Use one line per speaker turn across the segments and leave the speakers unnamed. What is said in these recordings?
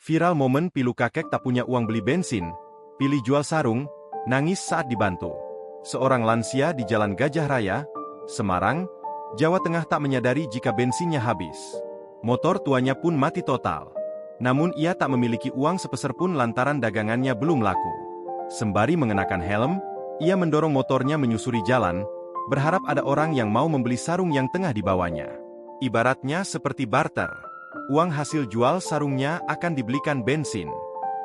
Viral momen pilu kakek tak punya uang beli bensin, pilih jual sarung, nangis saat dibantu. Seorang lansia di Jalan Gajah Raya, Semarang, Jawa Tengah tak menyadari jika bensinnya habis. Motor tuanya pun mati total. Namun ia tak memiliki uang sepeser pun lantaran dagangannya belum laku. Sembari mengenakan helm, ia mendorong motornya menyusuri jalan, berharap ada orang yang mau membeli sarung yang tengah dibawanya. Ibaratnya seperti barter. Uang hasil jual sarungnya akan dibelikan bensin.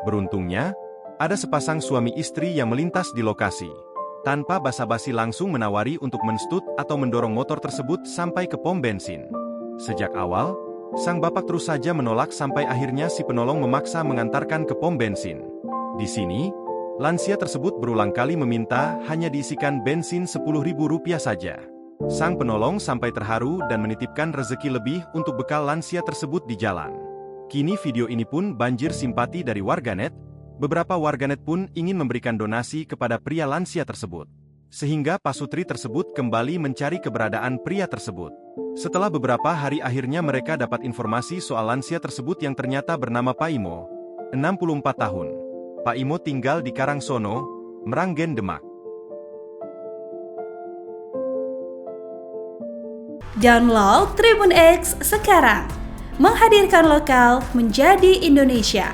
Beruntungnya, ada sepasang suami istri yang melintas di lokasi. Tanpa basa-basi langsung menawari untuk menstut atau mendorong motor tersebut sampai ke pom bensin. Sejak awal, sang bapak terus saja menolak sampai akhirnya si penolong memaksa mengantarkan ke pom bensin. Di sini, lansia tersebut berulang kali meminta hanya diisikan bensin Rp10.000 saja. Sang penolong sampai terharu dan menitipkan rezeki lebih untuk bekal lansia tersebut di jalan. Kini video ini pun banjir simpati dari warganet. Beberapa warganet pun ingin memberikan donasi kepada pria lansia tersebut. Sehingga pasutri tersebut kembali mencari keberadaan pria tersebut. Setelah beberapa hari akhirnya mereka dapat informasi soal lansia tersebut yang ternyata bernama Pak Imo, 64 tahun. Pak Imo tinggal di Karangsono, Meranggen, Demak.
Download Tribun X sekarang, menghadirkan lokal menjadi Indonesia.